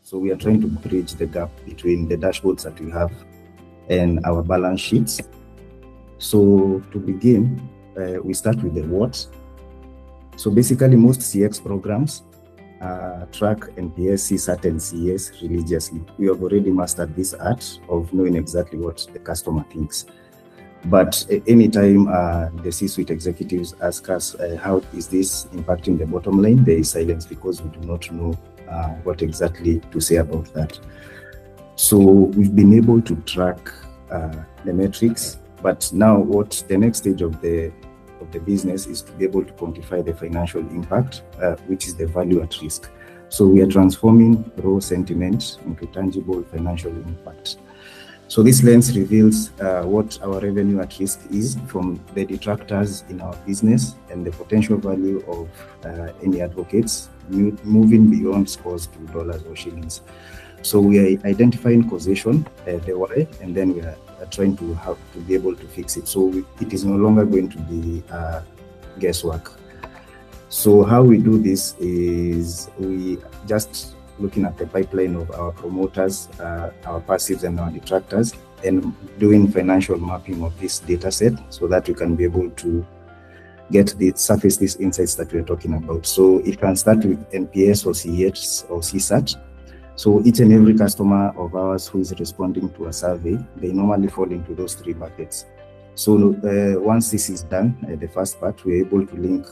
So we are trying to bridge the gap between the dashboards that we have and our balance sheets. So to begin, we start with the what. So basically, most CX programs track NPS, CSAT, and CES religiously. We have already mastered this art of knowing exactly what the customer thinks. But anytime the C-suite executives ask us, how is this impacting the bottom line, there is silence because we do not know what exactly to say about that. So we've been able to track the metrics, but now what the next stage of the business is to be able to quantify the financial impact, which is the value at risk. So we are transforming raw sentiment into tangible financial impact. So this lens reveals what our revenue at risk is from the detractors in our business and the potential value of any advocates moving beyond scores to dollars or shillings. So we are identifying causation, the why, and then we are trying to have to be able to fix it. So it is no longer going to be guesswork. So how we do this is we just looking at the pipeline of our promoters, our passives and our detractors, and doing financial mapping of this data set so that we can be able to surface these insights that we're talking about. So it can start with NPS or CH or CSAT. So each and every customer of ours who is responding to a survey, they normally fall into those three buckets. So once this is done, the first part, we're able to link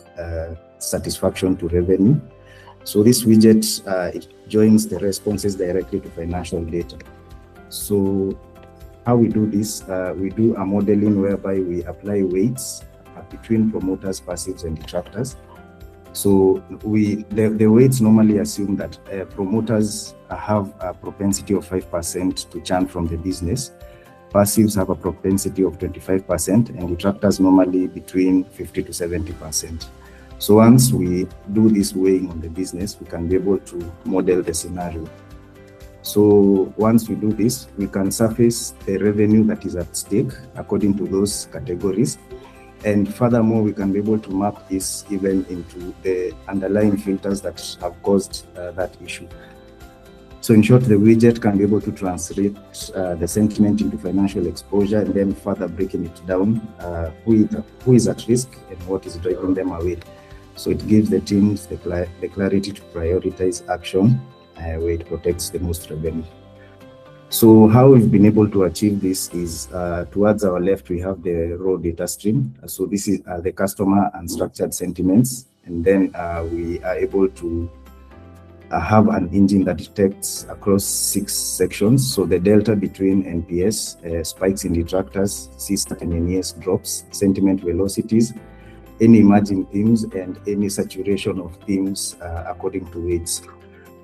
satisfaction to revenue. So this widget, it joins the responses directly to financial data. So how we do this, we do a modeling whereby we apply weights between promoters, passives, and detractors. So the weights normally assume that promoters have a propensity of 5% to churn from the business. Passives have a propensity of 25%, and detractors normally between 50 to 70%. So once we do this weighing on the business, we can be able to model the scenario. So once we do this, we can surface the revenue that is at stake according to those categories. And furthermore, we can be able to map this even into the underlying filters that have caused that issue. So in short, the widget can be able to translate the sentiment into financial exposure and then further breaking it down, who is at risk and what is driving them away. So it gives the teams the clarity to prioritize action where it protects the most revenue. So how we've been able to achieve this is towards our left, we have the raw data stream. So this is the customer unstructured sentiments. And then we are able to have an engine that detects across 6 sections. So the delta between NPS, spikes in detractors, CSAT and NES drops, sentiment velocities, any emerging themes, and any saturation of themes according to weights.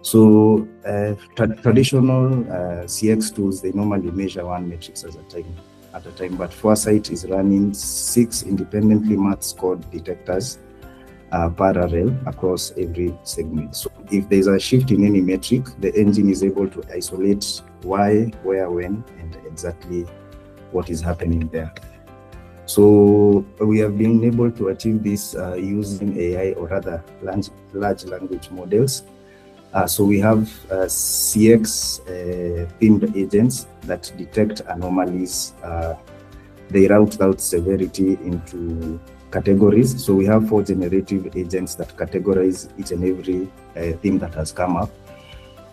So traditional CX tools, they normally measure one metrics at a time, but Foresight is running 6 independently math-scored detectors parallel across every segment. So if there's a shift in any metric, the engine is able to isolate why, where, when, and exactly what is happening there. So we have been able to achieve this using AI, or rather large language models. So we have CX themed agents that detect anomalies. They route out severity into categories. So we have 4 generative agents that categorize each and every theme that has come up.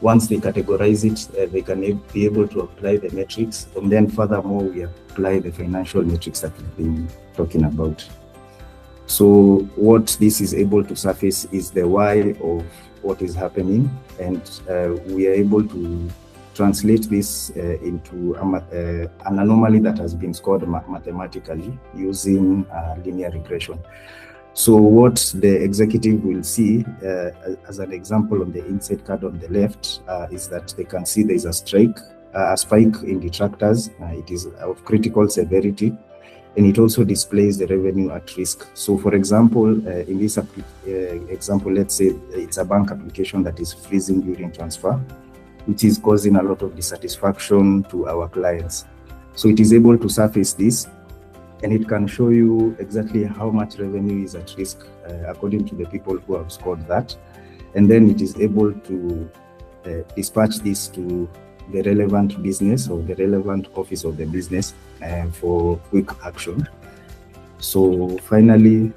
Once they categorize it, they can be able to apply the metrics, and then furthermore, we apply the financial metrics that we've been talking about. So what this is able to surface is the why of what is happening, and we are able to translate this into an anomaly that has been scored mathematically using linear regression. So what the executive will see as an example on the insight card on the left is that they can see there is a spike in detractors. It is of critical severity, and it also displays the revenue at risk. So for example, in this example, let's say it's a bank application that is freezing during transfer, which is causing a lot of dissatisfaction to our clients. So it is able to surface this, and it can show you exactly how much revenue is at risk according to the people who have scored that. And then it is able to dispatch this to the relevant business or the relevant office of the business for quick action. So finally,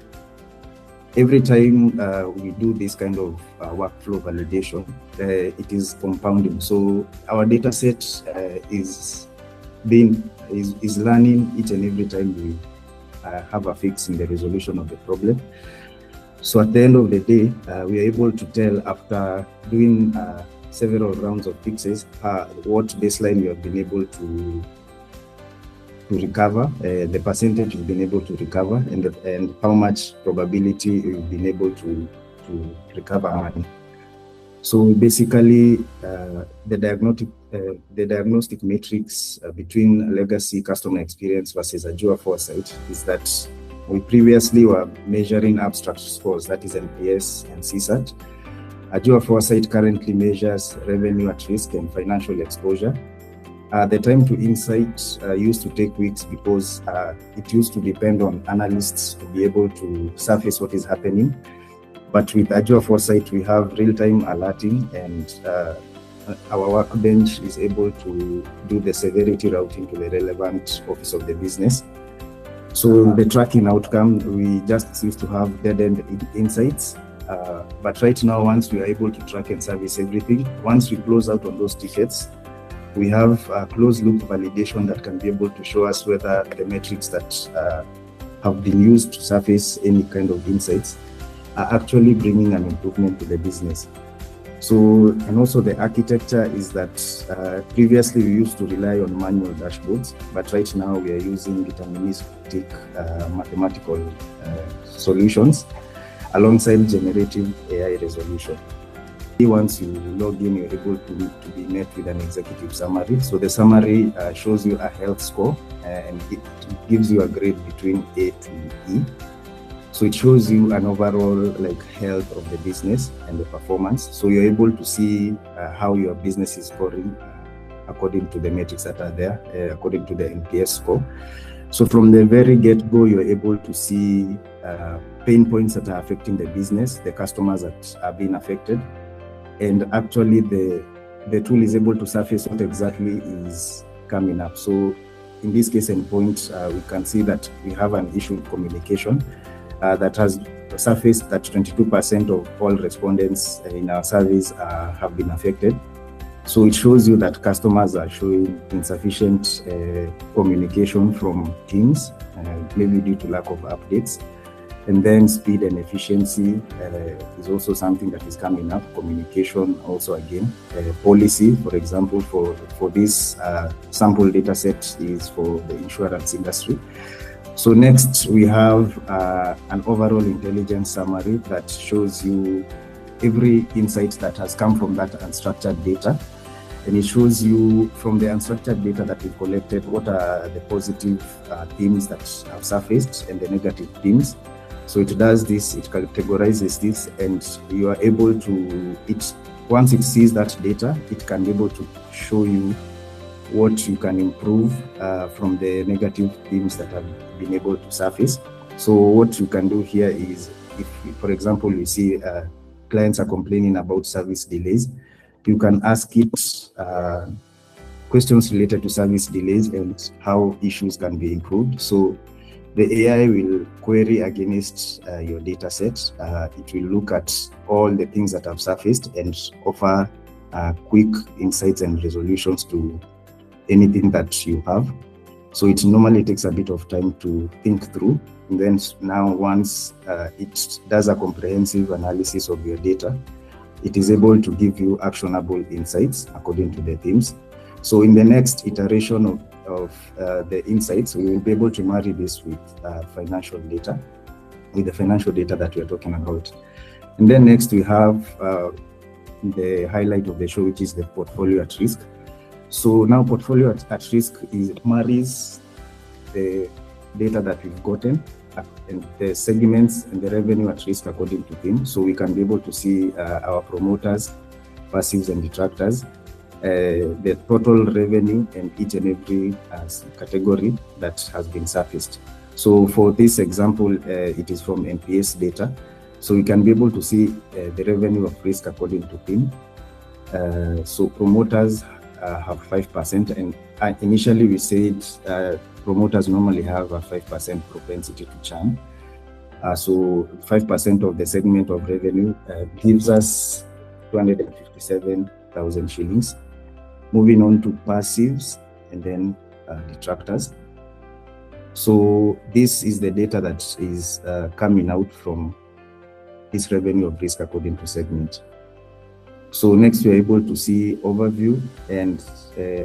every time we do this kind of workflow validation, it is compounding. So our data set is learning each and every time we have a fix in the resolution of the problem. So at the end of the day, we are able to tell, after doing several rounds of fixes, what baseline we have been able to recover, the percentage we've been able to recover, and how much probability we've been able to recover money. So basically, the diagnostic matrix between legacy customer experience versus Ajua Foresight is that we previously were measuring abstract scores, that is NPS and CSAT. Ajua Foresight currently measures revenue at risk and financial exposure. The time to insight used to take weeks because it used to depend on analysts to be able to surface what is happening. But with Ajua Foresight, we have real-time alerting, and our workbench is able to do the severity routing to the relevant office of the business. So the tracking outcome, we just used to have dead-end insights. But right now, once we are able to track and service everything, once we close out on those tickets, we have a closed-loop validation that can be able to show us whether the metrics that have been used to surface any kind of insights are actually bringing an improvement to the business. So, and also the architecture is that previously we used to rely on manual dashboards, but right now we are using deterministic mathematical solutions alongside generative AI resolution. Once you log in, you're able to be met with an executive summary. So the summary shows you a health score, and it gives you a grade between A to E. So it shows you an overall health of the business and the performance. So you're able to see how your business is scoring according to the metrics that are there, according to the NPS score. So from the very get-go, you're able to see pain points that are affecting the business, the customers that are being affected, and actually the tool is able to surface what exactly is coming up. So in this case in point, we can see that we have an issue with communication that has surfaced that 22% of all respondents in our surveys have been affected. So it shows you that customers are showing insufficient communication from teams, maybe due to lack of updates. And then speed and efficiency is also something that is coming up. Communication also again. Policy, for example, for this sample data set is for the insurance industry. So next we have an overall intelligence summary that shows you every insight that has come from that unstructured data. And it shows you from the unstructured data that we've collected, what are the positive themes that have surfaced and the negative themes. So it does this, it categorizes this, and you are able to, once it sees that data, it can be able to show you what you can improve from the negative themes that have been able to surface. So what you can do here is, if, for example, you see clients are complaining about service delays, you can ask it questions related to service delays and how issues can be improved. So the AI will query against your data set. It will look at all the things that have surfaced and offer quick insights and resolutions to anything that you have. So it normally takes a bit of time to think through. And then now once it does a comprehensive analysis of your data, it is able to give you actionable insights according to the themes. So in the next iteration of the insights, we will be able to marry this with financial data, with the financial data that we are talking about. And then next we have the highlight of the show, which is the portfolio at risk. So now portfolio at risk marries the data that we've gotten and the segments and the revenue at risk according to theme. So we can be able to see our promoters, passives and detractors, the total revenue and each and every category that has been surfaced. So for this example, it is from NPS data. So we can be able to see the revenue of risk according to theme. So promoters have 5%, and initially we said promoters normally have a 5% propensity to churn. So 5% of the segment of revenue gives us 257,000 shillings. Moving on to passives and then detractors. So this is the data that is coming out from this revenue of risk according to segment. So next, we're able to see overview and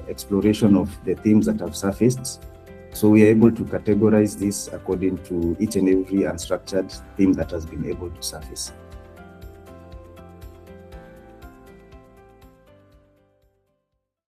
exploration of the themes that have surfaced. So we are able to categorize this according to each and every unstructured theme that has been able to surface.